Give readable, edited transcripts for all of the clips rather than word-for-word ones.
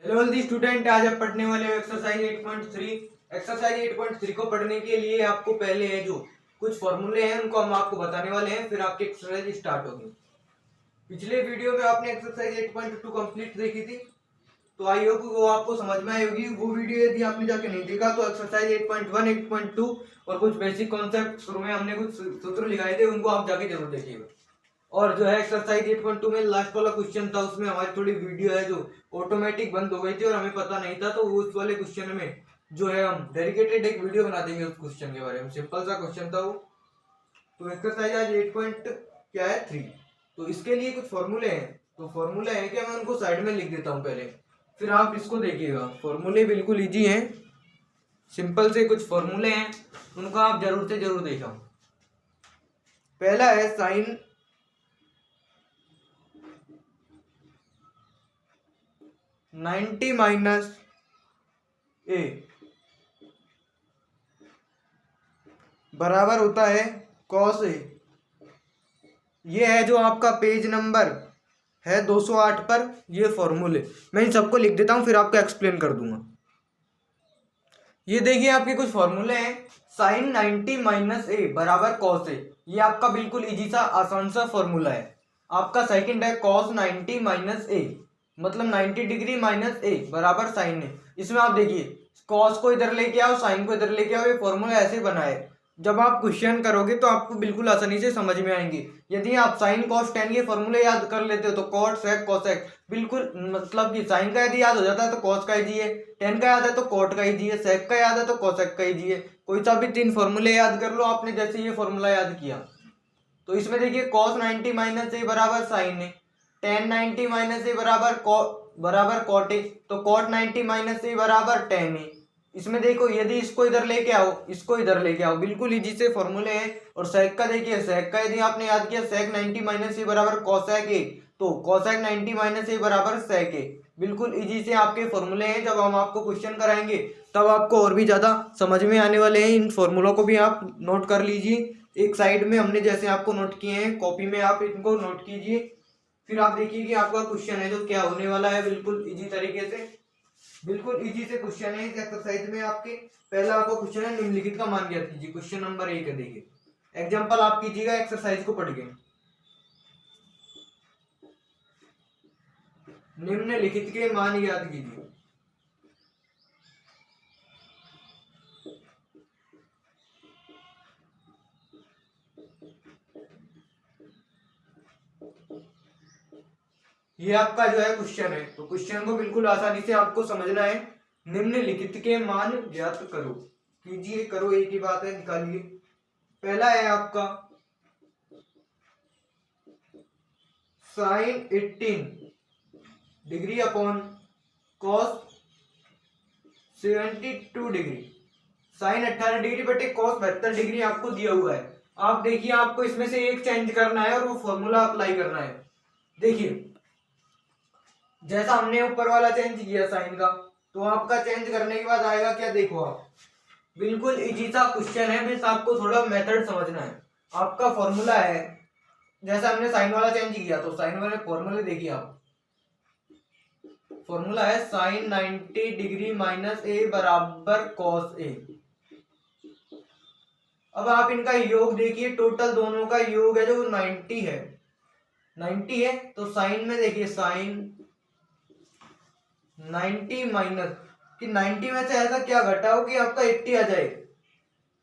Hello healthy student, आज आप पढ़ने वाले हो एक्सरसाइज 8.3। एक्सरसाइज 8.3 को पढ़ने के लिए आपको पहले है जो कुछ फॉर्मूले हैं उनको हम आपको बताने वाले हैं, फिर आपकी एक्सरसाइज स्टार्ट होगी। पिछले वीडियो में आपने एक्सरसाइज 8.2 कंप्लीट देखी थी, तो आई होप वो आपको समझ में आई होगी। वो वीडियो यदि आपने जाके नहीं देखा तो एक्सरसाइज 8.1, 8.2 और कुछ बेसिक कॉन्सेप्ट शुरू में हमने कुछ सूत्र लिखाए थे, उनको आप जाके जरूर देखिएगा। और जो है एक्सरसाइज 8.2 में लास्ट वाला क्वेश्चन था, उसमें हमारी थोड़ी वीडियो है जो ऑटोमेटिक बंद हो गई थी और हमें पता नहीं था, तो उस वाले क्वेश्चन में जो है हम डेडिकेटेड एक वीडियो बना देंगे उस क्वेश्चन के बारे में। सिंपल सा क्वेश्चन था वो। तो एक्सरसाइज आज 8 पॉइंट क्या है 3। तो इसके लिए कुछ फॉर्मूले हैं, तो फॉर्मूले हैं क्या, मैं उनको साइड में लिख देता हूँ पहले, फिर आप इसको देखिएगा। फॉर्मूले बिल्कुल इजी हैं, सिंपल से कुछ फॉर्मूले हैं, उनको आप जरूर से जरूर देखा। पहला है साइन 90 माइनस ए बराबर होता है कॉस ए। ये है जो आपका पेज नंबर है 208 पर ये फॉर्मूले। मैं इन सबको लिख देता हूं, फिर आपको एक्सप्लेन कर दूंगा। ये देखिए आपके कुछ फॉर्मूले हैं। साइन 90 माइनस ए बराबर कॉस ए, ये आपका बिल्कुल इजी सा आसान सा फॉर्मूला है। आपका सेकंड है कॉस 90 माइनस ए, मतलब 90 डिग्री माइनस ए बराबर साइन ए। इसमें आप देखिए कॉस को इधर लेके आओ, साइन को इधर लेके आओ, ये फॉर्मूला ऐसे बना है। जब आप क्वेश्चन करोगे तो आपको बिल्कुल आसानी से समझ में आएंगे। यदि आप साइन कॉस टेन के फॉर्मूले याद कर लेते हो तो कॉट सेक कोसेक बिल्कुल, मतलब कि साइन का यदि याद हो जाता है तो कॉस का इजी है, टेन का याद है तो कॉट का इजी है, सेक का याद है तो कोसेक का इजी है। कोई सा भी तीन फॉर्मूले याद कर लो आपने, जैसे ये फॉर्मूला याद किया। तो इसमें देखिए कॉस 90 माइनस ए बराबर साइन ए, टेन 90 माइनस ए बराबर कॉट ए, तो कॉट 90 माइनस ए बराबर टेन ए। इसमें देखो यदि इसको इधर लेके आओ, इसको इधर लेके आओ, बिल्कुल इजी से फॉर्मूले हैं। और सेक का देखिए, सेक का यदि आपने याद किया सेक 90 माइनस ए बराबर कोसेक ए, तो कोसेक 90 माइनस ए बराबर सेक ए। बिल्कुल इजी से आपके फॉर्मूले हैं। जब हम आपको क्वेश्चन कराएंगे तब आपको और भी ज्यादा समझ में आने वाले हैं। इन फॉर्मूलों को भी आप नोट कर लीजिए एक साइड में, हमने जैसे आपको नोट किए हैं कॉपी में, आप इनको नोट कीजिए। फिर आप देखिए कि आपका क्वेश्चन है जो क्या होने वाला है, बिल्कुल इजी तरीके से। बिल्कुल इजी से क्वेश्चन है इस एक्सरसाइज में आपके। पहला आपको क्वेश्चन है निम्नलिखित का मान ज्ञात कीजिए। क्वेश्चन नंबर 1 है, देखिए एग्जांपल आप कीजिएगा एक्सरसाइज को पढ़ के। निम्नलिखित के मान ज्ञात कीजिए। ये आपका जो है क्वेश्चन है, तो क्वेश्चन को बिल्कुल आसानी से आपको समझना है। निम्नलिखित के मान ज्ञात करो, कीजिए, करो एक ही बात है, निकालिए। पहला है आपका sine 18 degree upon cos 72 degree. Sine 18 degree बटे कॉस 72 डिग्री आपको दिया हुआ है। आप देखिए आपको इसमें से एक चेंज करना है और वो फॉर्मूला अप्लाई करना है। देखिए जैसा हमने ऊपर वाला चेंज किया साइन का, तो आपका चेंज करने के बाद आएगा क्या, देखो आप बिल्कुल इजी सा क्वेश्चन है, बस आपको थोड़ा मेथड समझना है। आपका फॉर्मूला है जैसा हमने साइन वाला चेंज किया, तो साइन वाले फॉर्मूले देखिए आप। फॉर्मूला है साइन 90 डिग्री माइनस ए बराबर कॉस ए। अब आप इनका योग देखिए, टोटल दोनों का योग है जो 90 है, 90 है। तो साइन में देखिए साइन 90 माइनस कि 90 में से ऐसा क्या घटाओ कि आपका 80 आ जाए,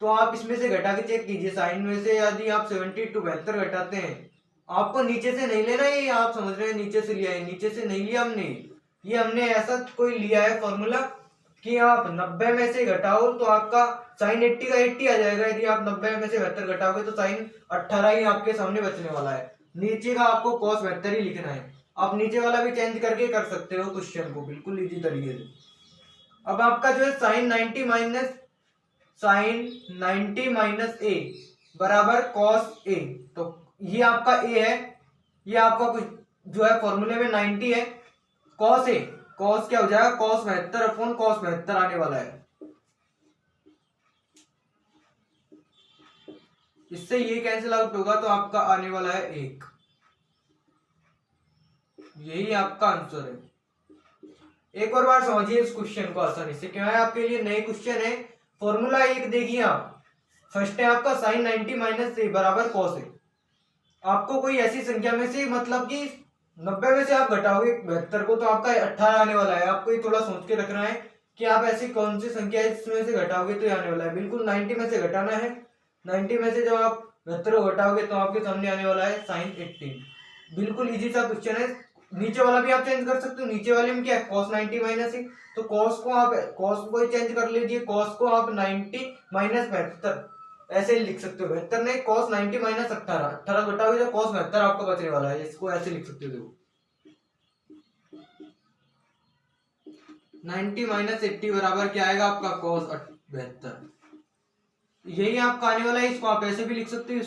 तो आप इसमें से घटा के चेक कीजिए। साइन में से यदि आप 72 घटाते हैं, आपको नीचे से नहीं लेना, ये आप समझ रहे हैं नीचे से लिया है, नीचे से नहीं लिया हमने। ये हमने ऐसा कोई लिया है फॉर्मूला कि आप 90 में से घटाओ तो आपका साइन 80 का 80 आ जाएगा। यदि आप 90 में से 72 घटाओगे तो साइन 18 ही आपके सामने बचने वाला है। नीचे का आपको कॉस 72 ही लिखना है। आप नीचे वाला भी चेंज करके कर सकते हो क्वेश्चन को बिल्कुल इजी तरीके से। अब आपका जो है साइन 90 माइनस ए बराबर कॉस ए, तो ये आपका ए है, ये आपका कुछ जो है फॉर्मूले में 90 है, कॉस ए, कॉस क्या हो जाएगा, कॉस 72 अपॉन कॉस 72 आने वाला है। इससे ये कैंसिल आउट होगा तो आपका आने वाला है 1। यही आपका आंसर है। एक और बार समझिए इस क्वेश्चन को आसानी से, क्या है आपके लिए नए क्वेश्चन है। फॉर्मूला एक देखिए आप, फर्स्ट है आपका साइन 90 माइनस ए बराबर कॉस ए। आपको कोई ऐसी संख्या में से, मतलब कि 90 में से आप घटाओगे 72 को तो आपका 18 आने वाला है। आपको ये थोड़ा सोच के रखना है कि आप ऐसी कौन सी संख्या इसमें से घटाओगे तो ये आने वाला है। बिल्कुल 90 में से घटाना है। 90 में से जब आप 72 को घटाओगे तो आपके सामने आने वाला है साइन 18। बिल्कुल इजी सा क्वेश्चन है। नीचे वाला भी आप चेंज कर सकते हो। नीचे वाले में क्या है, cos 90 माइनस ए, तो cos को चेंज कर लीजिए। cos को आप 90 माइनस 72 ऐसे ही लिख सकते हो। 72 नहीं, cos 90 माइनस 18, 18 घटाओगे तो cos 72 आपको बचने वाला है। इसको ऐसे लिख सकते हो। देखो 90 माइनस 80 बराबर क्या आएगा आपका cos 72। यही आपका आने वाला है। इसको आप ऐसे भी लिख सकते हो।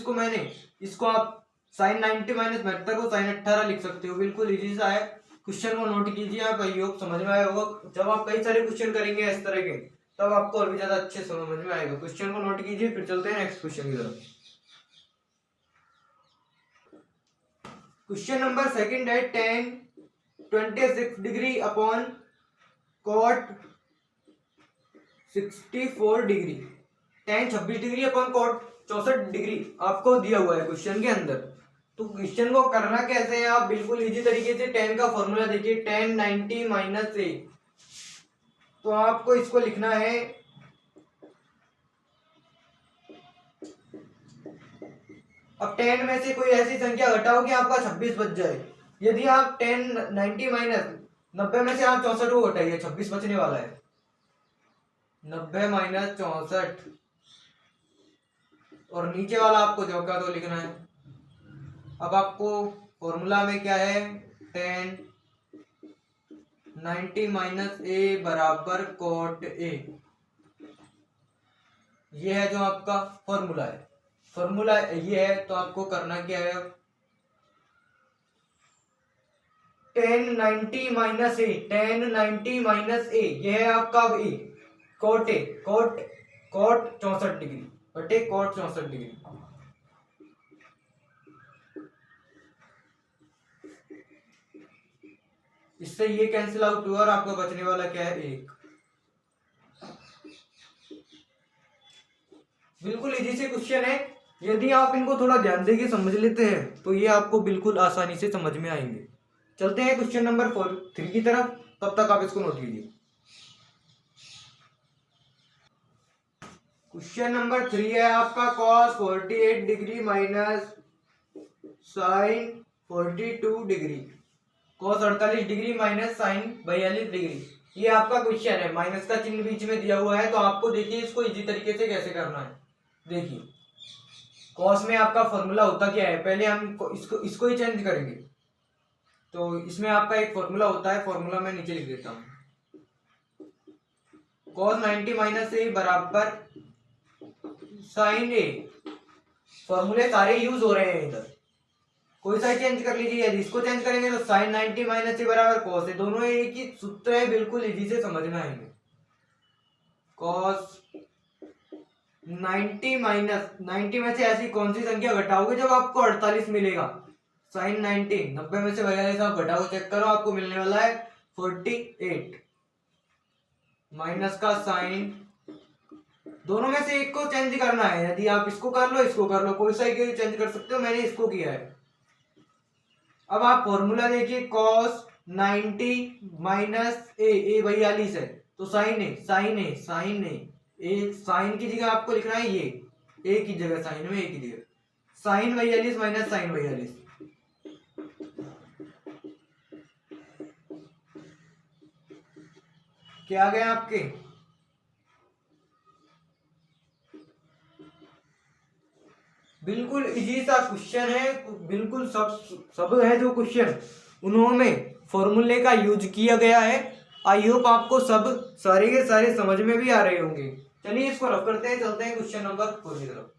इसको आप साइन 90 माइनस 72 को साइन 18 लिख सकते हो। बिल्कुल इजी सा है। क्वेश्चन को नोट कीजिए आप, आई होप समझ में आया होगा। जब आप कई सारे क्वेश्चन करेंगे इस तरह के, तब आपको और भी ज्यादा अच्छे समझ में आएगा। क्वेश्चन को नोट कीजिए, फिर चलते हैं नेक्स्ट क्वेश्चन की तरफ। क्वेश्चन नंबर सेकंड है, tan 26 degree upon cot 64 degree. tan 26 degree upon cot 64 degree आपको दिया हुआ है क्वेश्चन के अंदर। तो क्वेश्चन को करना कैसे है, आप बिल्कुल इजी तरीके से tan का फॉर्मूला देखिए, tan 90 माइनस ए। तो आपको इसको लिखना है, अब 10 में से कोई ऐसी संख्या घटाओ कि आपका 26 बच जाए। यदि आप 10 90 माइनस 90 में से आप 64 को घटाइए, 26 बचने वाला है। 90 माइनस 64 और नीचे वाला आपको जो का तो लिखना है। अब आपको फॉर्मूला में क्या है, 10 90 माइनस ए बराबर cot ए। ये है जो आपका फॉर्मूला है। फॉर्मूला ये है, तो आपको करना क्या है, 10 90 माइनस ए, 10 90 माइनस ए, ये है आपका ए, cot ए, cot 64 डिग्री बटे cot 64 डिग्री। इससे ये कैंसिल आउट हुआ और आपको बचने वाला क्या है, 1। बिल्कुल इजी से क्वेश्चन है। यदि आप इनको थोड़ा ध्यान देके समझ लेते हैं तो ये आपको बिल्कुल आसानी से समझ में आएंगे। चलते हैं क्वेश्चन नंबर 3 की तरफ, तब तक आप इसको नोट कीजिए। क्वेश्चन नंबर 3 है आपका, cos 48 degree minus sine 42 degree. cos 48 degree minus sine 42 degree, ये आपका क्वेश्चन है। माइनस का चिन्ह बीच में दिया हुआ है, तो आपको देखिए इसको इजी तरीके से कैसे करना है। देखिए कॉस में आपका फॉर्मूला होता क्या है, पहले हम इसको ही चेंज करेंगे। तो इसमें आपका एक फॉर्मूला होता है, फॉर्मूला मैं नीचे लिख देता हूं। cos 90 माइनस ए बराबर साइन ए। फॉर्मूले सारे यूज हो रहे हैं इधर, कोई सा चेंज कर लीजिए। यदि इसको चेंज करेंगे तो साइन 90 माइनस ए बराबर cos ए। दोनों एक ही सूत्र है, बिल्कुल इजी से समझ में आएंगे। cos 90 माइनस 90 में से ऐसी कौन सी संख्या घटाओगे जब आपको 48 मिलेगा। साइन 90 90 में से 42 आप घटाओ, चेक करो, आपको मिलने वाला है 48 माइनस का साइन। दोनों में से एक को चेंज करना है। यदि आप इसको कर लो, इसको कर लो, कोई सा एक चेंज कर सकते हो। मैंने इसको किया है। अब आप फॉर्मूला देखिए, cos 90 माइनस ए 42 है, तो साइन ए साइन ए साइन ए साइन की जगह आपको लिखना है ये, ए की जगह साइन में, ए की जगह साइन 42 माइनस साइन 42। क्या आ गया आपके, बिल्कुल इजी सा क्वेश्चन है। बिल्कुल सब है जो क्वेश्चन, उन्होंने फॉर्मूले का यूज किया गया है। आई होप आपको सब सारे के सारे समझ में भी आ रहे होंगे। चलिए इसको रफ करते हैं, चलते हैं क्वेश्चन नंबर 4 की तरफ।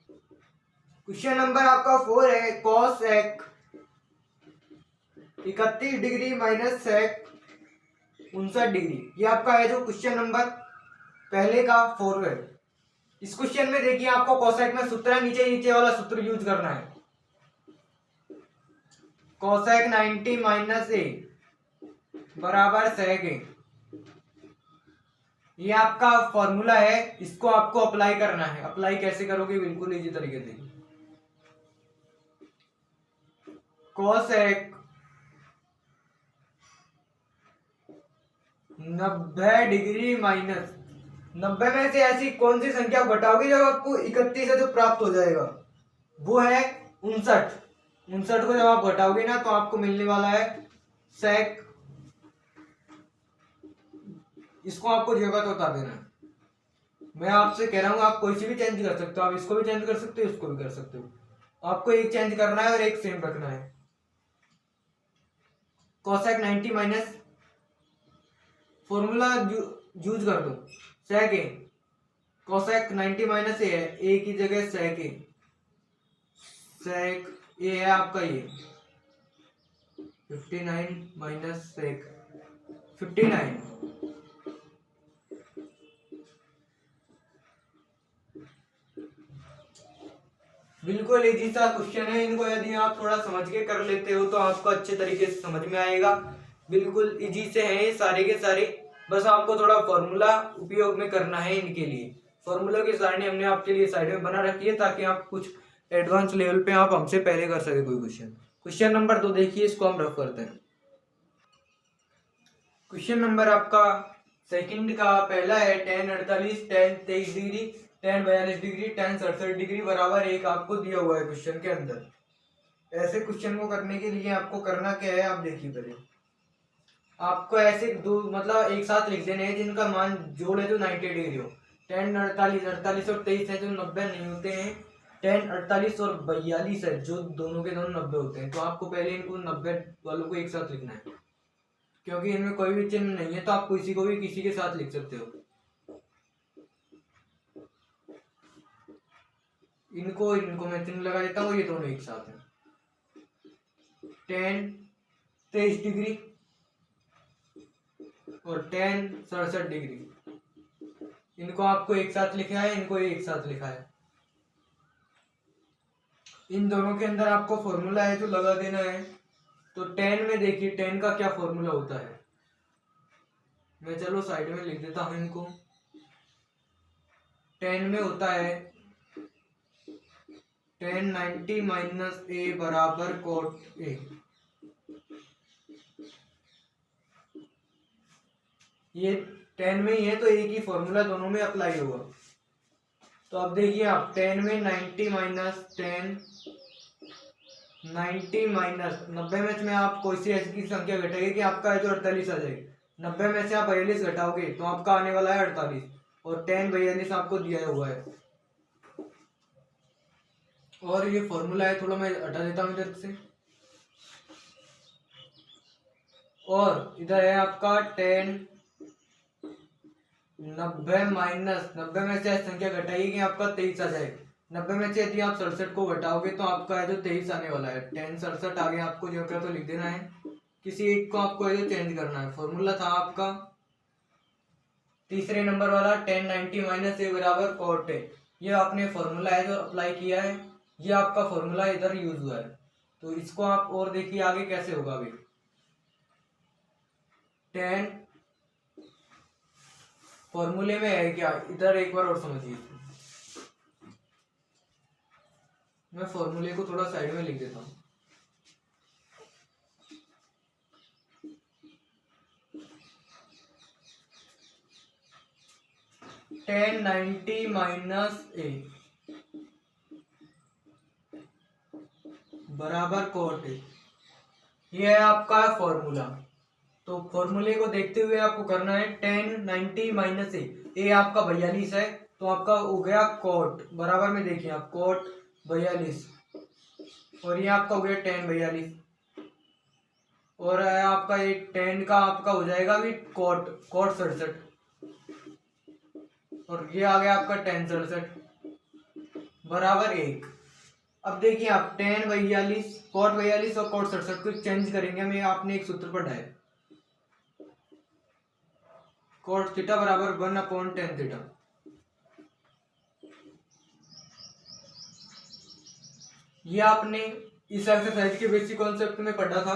क्वेश्चन नंबर आपका 4 है, cos sec 31 degree minus sec 59 degree. ये आपका है जो क्वेश्चन नंबर पहले का 4 है। इस क्वेश्चन में देखिए आपको कोसेक में सूत्र है, नीचे वाला सूत्र यूज करना है। कोसेक 90 माइनस ए बराबर सेक ए। ये आपका फॉर्मूला है, इसको आपको अप्लाई करना है। अप्लाई कैसे करोगे? बिल्कुल इजी तरीके से। कोसेक 90 डिग्री माइनस 90 में से ऐसी कौन सी संख्या घटाओगे जब आपको 31 है जो प्राप्त हो जाएगा? वो है 59। 59 को जब आप घटाओगे ना तो आपको मिलने वाला है सेक। इसको आपको जगह तो बता देना है। मैं आपसे कह रहा हूँ आप कोई सी भी चेंज कर सकते हो, आप इसको भी चेंज कर सकते हो, इसको भी कर सकते हो। आपको एक चेंज करना है और एक सेम रखना है। कोसेक 90 माइनस फॉर्मूला यूज कर दो, सेक ए। कोसेक 90 माइनस ए है, ए की जगह सेक ए। सेक ए है आपका ये 59 माइनस सेक 59। बिल्कुल इजी सा क्वेश्चन है। इनको यदि आप थोड़ा समझ के कर लेते हो तो आपको अच्छे तरीके से समझ में आएगा। बिल्कुल इजी से हैं ये सारे के सारे, बस आपको थोड़ा फॉर्मूला उपयोग में करना है इनके लिए। फॉर्मूला की सारणी हमने आपके लिए साइड में बना रखी है ताकि आप कुछ एडवांस लेवल पे आप हमसे पहले कर सके कोई क्वेश्चन। क्वेश्चन नंबर 2 देखिए, इसको हम रफ करते हैं। क्वेश्चन नंबर आपका सेकंड का पहला है tan 48 tan 23 degree tan 42 degree tan 67 degree बराबर 1 आपको दिया हुआ है क्वेश्चन के अंदर। ऐसे क्वेश्चन को करने के लिए आपको करना क्या है, आप देखिए पहले। आपको ऐसे दो मतलब एक साथ लिख देने हैं जिनका मान जोड़ है जो 90 डिग्री हो। tan 48 और 23 है जो 90 नहीं होते हैं। tan 48 और 42 है जो दोनों के दोनों 90 होते हैं। तो आपको पहले इनको 90 वालों को एक साथ लिखना है, क्योंकि इनमें कोई भी चिन्ह नहीं है तो आप किसी को भी किसी के साथ लिख सकते हो। इनको इनको मैं चिन्ह लगा देता हूँ, ये दोनों एक साथ हैं। tan 23 डिग्री और tan 67 डिग्री, इनको आपको एक साथ लिखा है, इनको एक साथ लिखा है। इन दोनों के अंदर आपको फॉर्मूला है जो लगा देना है। तो tan में देखिए tan का क्या फॉर्मूला होता है, मैं चलो साइड में लिख देता हूं इनको। tan में होता है tan 90 माइनस ए बराबर cot ए। ये tan में ही है तो एक ही फॉर्मूला दोनों में अप्लाई होगा। तो अब देखिए आप tan में 90 माइनस tan 90 माइनस 90 में आप कोई सी ऐसी संख्या घटाएगी कि आपका है जो 48 आ जाएगी। 90 में से आप 42 घटाओगे तो आपका आने वाला है 48 और tan 42 आपको दिया हुआ है। और ये फॉर्मूला है, थोड़ा मैं हटा देता हूँ इधर से। और इधर है आपका tan 90 माइनस 90 में से संख्या घटाइए कि आपका 23 आ जाए। 90 में से यदि आप 67 को घटाओगे तो आपका है जो 23 आने वाला है। tan 67 आगे आपको जो क्या तो लिख देना है, किसी एक को आपको जो चेंज करना है। फॉर्मूला था आपका तीसरे नंबर वाला tan 90 माइनस ए बराबर cot ए। ये आपने फॉर्मूला है जो अप्लाई किया है, ये आपका फॉर्मूला इधर यूज हुआ है। तो इसको आप और देखिए आगे कैसे होगा। अभी tan फॉर्मूले में है क्या, इधर एक बार और समझिए। मैं फॉर्मूले को थोड़ा साइड में लिख देता हूँ। tan 90 माइनस ए बराबर cot ए, ये है आपका फॉर्मूला। तो फॉर्मूले को देखते हुए आपको करना है tan 90 माइनस ए आपका 42 है तो आपका हो गया cot बराबर में देखिए आप cot 42 और ये आपका हो गया tan 42 और आपका ये tan का आपका हो जाएगा अभी cot 67 और ये आ गया आपका tan 67 बराबर 1। अब देखिए आप tan 42 cot 42 और cot 67 को चेंज करेंगे हमें, आपने एक सूत्र पढ़ा है cot थीटा बराबर 1/tan थीटा। ये आपने इस एक्सरसाइज के बेसिक कॉन्सेप्ट में पढ़ा था।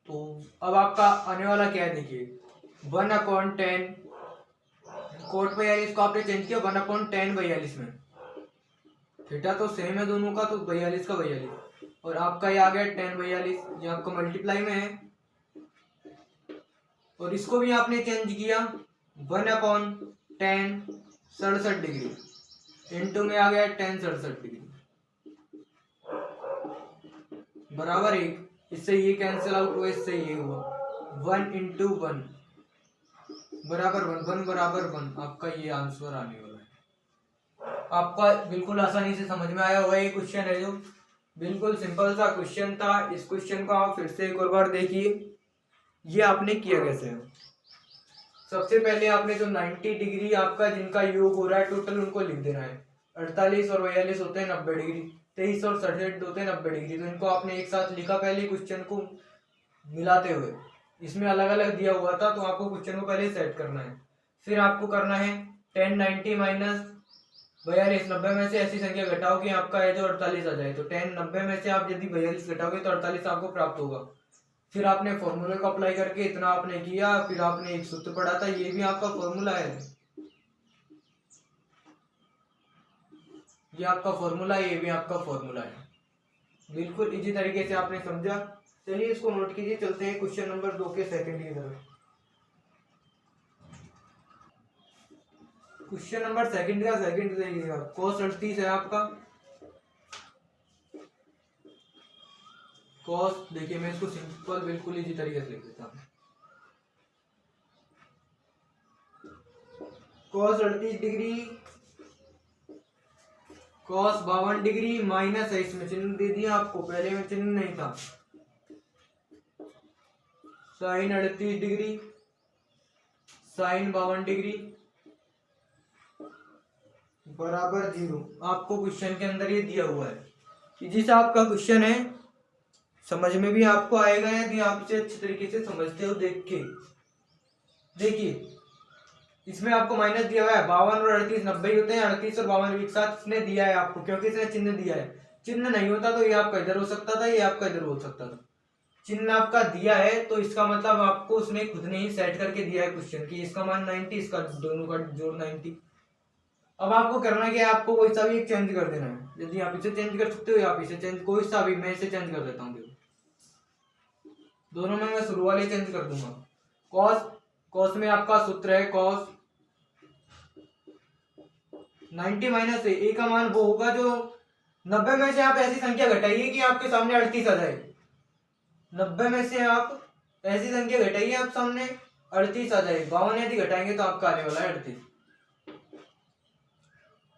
तो अब आपका आने वाला क्या है देखिए 1/tan कोट 42 को आपने चेंज किया 1/10 42 में, थीटा तो सेम है दोनों का, तो 42 का 42, और आपका ये आ गया 10 42, ये आपका मल्टीप्लाई में है। और इसको भी आपने चेंज किया 1/10 67 डिग्री, इंटू में आ गया 10 67 डिग्री बराबर 1। इससे ये कैंसिल आउट हुआ, इससे ये हुआ 1 × 1 बराबर 1 बराबर 1। आपका ये आंसर आने वाला है। आपका बिल्कुल आसानी से समझ में आया होगा। ये क्वेश्चन है जो बिल्कुल सिंपल सा क्वेश्चन था। इस क्वेश्चन को आप फिर से एक और बार देखिए, ये आपने किया कैसे है। सबसे पहले आपने जो 90 डिग्री आपका जिनका योग हो रहा है टोटल, उनको लिख देना है। 48 और 42 होते हैं 90 डिग्री, 23 और 67 होते हैं 90 डिग्री। तो इनको आपने एक साथ लिखा पहले क्वेश्चन को मिलाते हुए। इसमें अलग अलग दिया हुआ था, तो आपको क्वेश्चन को पहले सेट करना है। फिर आपको करना है 10 90 माइनस 42, 90 में से ऐसी संख्या घटाओ कि आपका है जो 48 आ जाए। तो 10 90 में से आप यदि 42 घटाओगे तो 48 आपको प्राप्त होगा। फिर आपने फॉर्मूले को अप्लाई करके इतना आपने किया, फिर आपने एक सूत्र पढ़ा था, ये भी आपका फॉर्मूला है, ये आपका फॉर्मूला है, ये भी आपका फॉर्मूला है। बिल्कुल इजी तरीके से आपने समझा। चलिए इसको नोट कीजिए, चलते हैं क्वेश्चन नंबर 2 के सेकंड की तरफ। क्वेश्चन नंबर सेकंड का सेकंड देखिएगा, cos 38 है आपका। cos देखिए, मैं इसको सिंपल बिल्कुल इजी तरीके से लिख देता हूँ। cos 38 degree cos 52 degree minus है, इसमें चिन्ह दे दिया आपको, पहले में चिन्ह नहीं था। sin 38 डिग्री sin 52 डिग्री बराबर 0। आपको क्वेश्चन के अंदर ये दिया हुआ है। इजी सा आपका क्वेश्चन है, समझ में भी आपको आएगा यदि आप इसे अच्छे तरीके से समझते हो। देख के देखिए, इसमें आपको माइनस दिया हुआ है। 52 और 38 90 होते हैं, 38 और 52 एक साथ इसने दिया है आपको, क्योंकि इसने चिन्ह दिया है। चिन्ह नहीं होता तो ये आपका इधर हो सकता था, ये आपका इधर हो सकता था। चिन्ह आपका दिया है तो इसका मतलब आपको उसने खुद ने ही सेट करके दिया है क्वेश्चन की, इसका मान 90, इसका दोनों का जोड़ 90। अब आपको करना क्या है, आपको कोई सा भी एक चेंज कर देना है। यदि आप इसे चेंज कर सकते हो या आप इसे चेंज, कोई सा भी, मैं इसे चेंज कर देता हूँ। दोनों में मैं शुरू वाले चेंज कर दूंगा। कॉस में आपका सूत्र है कॉस 90 माइनस ए का मान वो होगा जो 90 में से आप ऐसी संख्या घटाइए कि आपके सामने 38 आ जाए। 90 में से आप ऐसी संख्या घटाइए आप सामने 38 आ जाए। 52 यदि घटाएंगे तो आपका आने वाला है 38।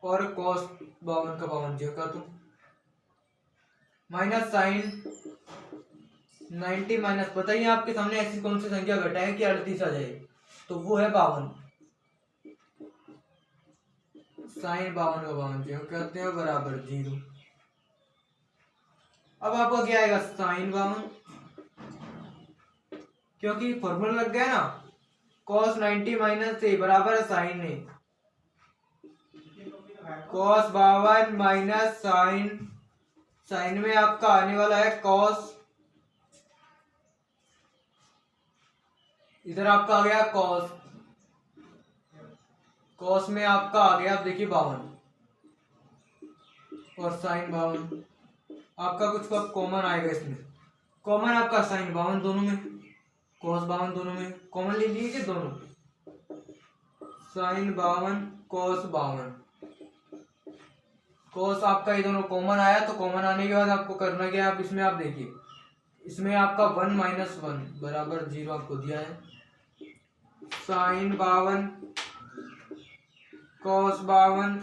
और cos 52 का 52 जो का तो माइनस साइन 90 माइनस, बताइए आपके सामने ऐसी कौन सी संख्या घटाएं कि 38 आ जाए, तो वो है 52। साइन 52 का 52 जो कहते हैं बराबर 0। अब आपको क्या आएगा, साइन 52, क्योंकि फॉर्मूला लग गया ना, cos 90 माइनस ए बराबर है साइन ए। cos 52 माइनस साइन, साइन में आपका आने वाला है cos, इधर आपका आ गया cos, cos में आपका आ गया, आप देखिए 52 और साइन 52। आपका कुछ कॉमन आएगा इसमें, कॉमन आपका साइन 52 दोनों में, cos 52 दोनों में, कॉमन ले लीजिए दोनों, साइन 52 cos 52। cos आपका ये दोनों कॉमन आया, तो कॉमन आने के बाद आपको करना क्या है, आप इसमें आप देखिए, इसमें आपका 1 माइनस 1 बराबर 0 आपको दिया है। साइन 52 cos 52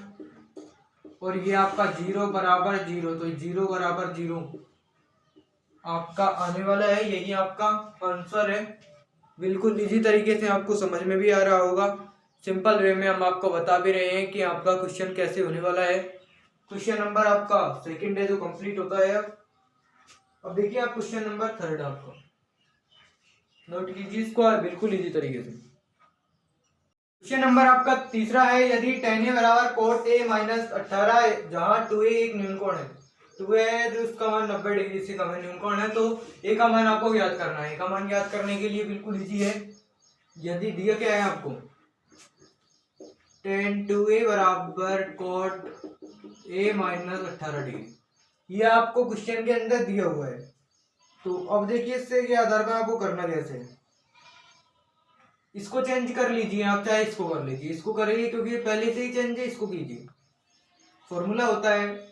और ये आपका 0 बराबर 0, तो 0 बराबर 0 आपका आने वाला है। यही आपका आंसर है। बिल्कुल इजी तरीके से आपको समझ में भी आ रहा होगा। सिंपल वे में हम आपको बता भी रहे हैं कि आपका क्वेश्चन कैसे होने वाला है। क्वेश्चन नंबर आपका सेकंड है जो कंप्लीट होता है। अब देखिए आप क्वेश्चन नंबर थर्ड आपका नोट कीजिए इसको बिल्कुल इजी तरीके से। क्वेश्चन नंबर आपका तीसरा है, यदि tan a बराबर cot a माइनस 18 है, जहाँ 2a एक न्यूनकोण है, 2a है जो इसका मान 90 डिग्री से कम है, न्यूनकोण है, तो a का मान आपको ज्ञात करना है। a का मान ज्ञात करने के लिए बिल्कुल इजी है। यदि दिया क्या है आपको, tan 2a बराबर cot a माइनस 18 डिग्री। ये आपको क्वेश्चन के अंदर दिया हुआ है। तो अब देखिए इससे के आधार पर आपको करना कैसे है। इसको चेंज कर लीजिए आप, चाहे इसको कर लीजिए, इसको करिए क्योंकि ये पहले से ही चेंज है, इसको कीजिए। फॉर्मूला होता है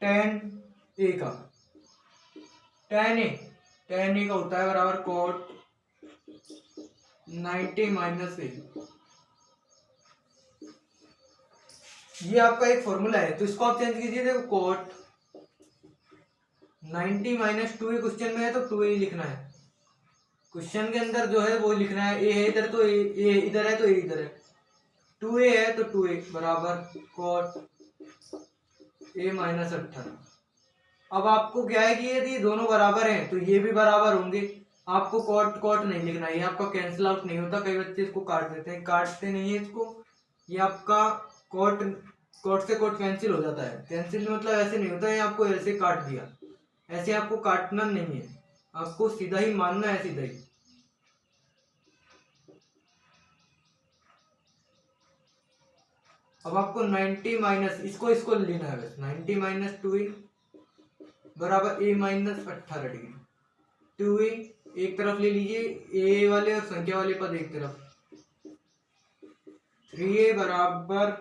tan a का, tan a का होता है बराबर cot 90 माइनस ए। ये आपका एक फॉर्मूला है, तो इसको आप चेंज कीजिए। देखो cot 90 माइनस 2a क्वेश्चन में है तो 2a ही लिखना है। क्वेश्चन के अंदर जो है वो लिखना है, a है इधर तो a इधर है तो a इधर है, 2a है तो 2a बराबर cot a माइनस 18। अब आपको क्या है कि यदि दोनों बराबर हैं तो ये भी बराबर होंगे। आपको कॉट कॉट नहीं लिखना है, ये आपका कैंसिल आउट नहीं होता। कई बच्चे इसको काट देते हैं, काटते नहीं है इसको। ये आपका कॉट कॉट से कॉट कैंसिल हो जाता है। कैंसिल मतलब ऐसे नहीं होता है आपको ऐसे काट दिया, ऐसे आपको काटना नहीं है, आपको सीधा ही मानना है, सीधा ही। अब आपको 90 माइनस इसको लेना है बस, 90 माइनस 2a बराबर a माइनस 18 डिग्री। 2a एक तरफ ले लीजिए, a वाले और संख्या वाले पद एक तरफ। 3a बराबर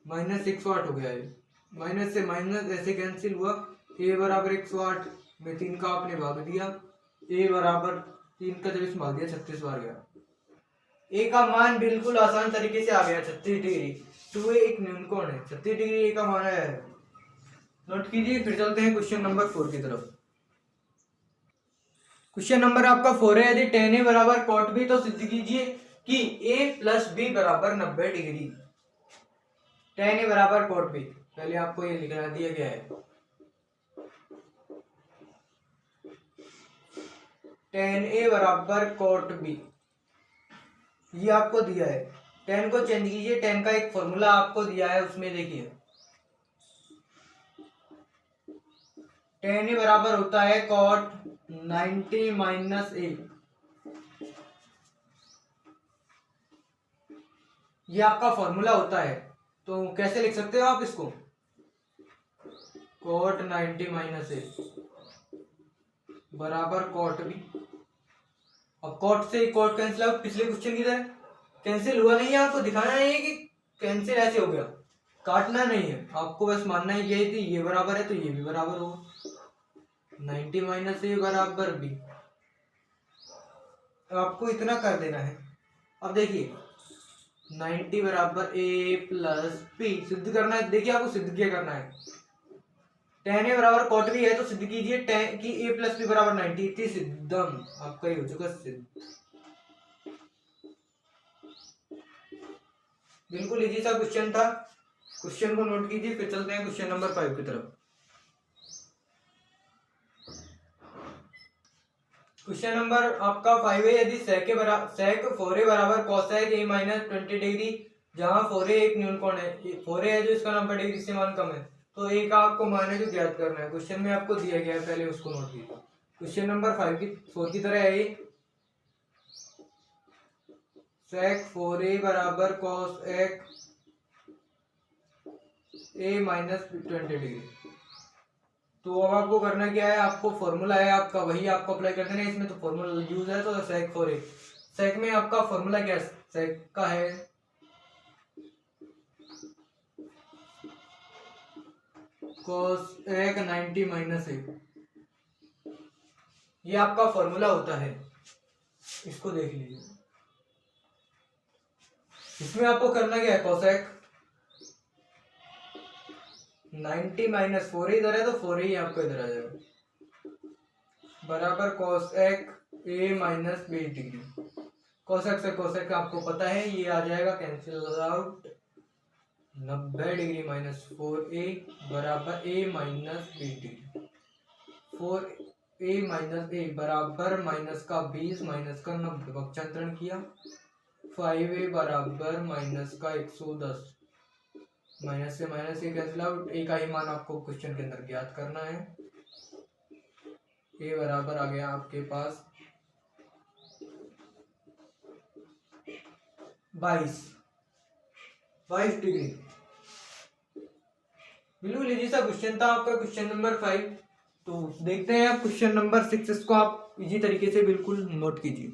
माइनस 108 हो गया है, माइनस से माइनस ऐसे कैंसिल हुआ। a बराबर 108 में 3 का आपने भाग दिया, a बराबर 3 का 23 भाग दिया, 36 बार गया। a का मान बिल्कुल आसान तरीके से आ गया 36 डिग्री। 2a एक न्यूनकोण है, 36 डिग्री a का मान आया है। नोट कीजिए। फिर चलते हैं क्वेश्चन नंबर 4 की तरफ। क्वेश्चन नंबर आपका 4 है, यदि tan a बराबर cot b तो सिद्ध कीजिए कि a प्लस b बराबर 90 डिग्री। tan a बराबर cot b, पहले आपको ये लिखना दिया गया है। tan a बराबर cot b, ये आपको दिया है। tan को चेंज कीजिए, tan का एक फॉर्मूला आपको दिया है, उसमें देखिए tan a बराबर होता है cot 90 माइनस a। ये आपका फॉर्मूला होता है, तो कैसे लिख सकते हो आप इसको, cot 90 माइनस a बराबर cot b। अब cot से cot कैंसिल आउट, पिछले क्वेश्चन की तरह कैंसिल हुआ नहीं है। आपको दिखाना नहीं है कि कैंसिल ऐसे हो गया, काटना नहीं है, आपको बस मानना है ये थी, ये बराबर है तो ये भी बराबर होगा। 90 माइनस a बराबर b, आपको इतना कर देना है। अब देखिए 90 बराबर a प्लस b सिद्ध करना है। देखिए आपको सिद्ध क्या करना है, tan a बराबर cot b है तो सिद्ध कीजिए tan की a प्लस b बराबर 90। इतनी सिद्धम आपका ही हो चुका सिद्ध। बिल्कुल इजी सा क्वेश्चन था, क्वेश्चन को नोट कीजिए। फिर चलते हैं क्वेश्चन नंबर 5 की तरफ। क्वेश्चन नंबर आपका 5 है, यदि sec 4a बराबर cosec a माइनस 20 डिग्री, जहां 4a एक न्यूनकोण है, 4a है जो इसका 90 डिग्री से मान कम है, तो a का आपको मान है जो ज्ञात करना है। क्वेश्चन में आपको दिया गया है, पहले उसको नोट कीजिए। क्वेश्चन नंबर 4 की तरह है ये, sec 4a बराबर cosec a माइनस 20 डिग्री। तो अब आपको करना क्या है, आपको फॉर्मूला है आपका, वही आपको अप्लाई कर देना है। इसमें तो फॉर्मूला यूज है, तो sec 4a, sec में आपका फॉर्मूला क्या है, sec का है cosec 90 माइनस a, ये आपका फॉर्मूला होता है। इसको देख लीजिए, इसमें आपको करना क्या है, cosec 90 माइनस 4 इधर है तो 4 ही आपको इधर आ जाएगा, बराबर cosec a minus 20 degree. cosec से cosec आपको पता है ये आ जाएगा, cancel out. 90 degree minus 4a बराबर a minus 20 degree. 4a minus a बराबर माइनस का 20 माइनस का 90, पक्षांतरण किया। 5a बराबर माइनस का 110, माइनस से माइनस ये कैंसिल आउट। ए का ही मान आपको क्वेश्चन के अंदर ज्ञात करना है। ए बराबर आ गया आपके पास 22 डिग्री। बिल्कुल इजी सा क्वेश्चन था आपका, क्वेश्चन नंबर 5। तो देखते हैं आप क्वेश्चन नंबर 6, इसको आप इजी तरीके से बिल्कुल नोट कीजिए।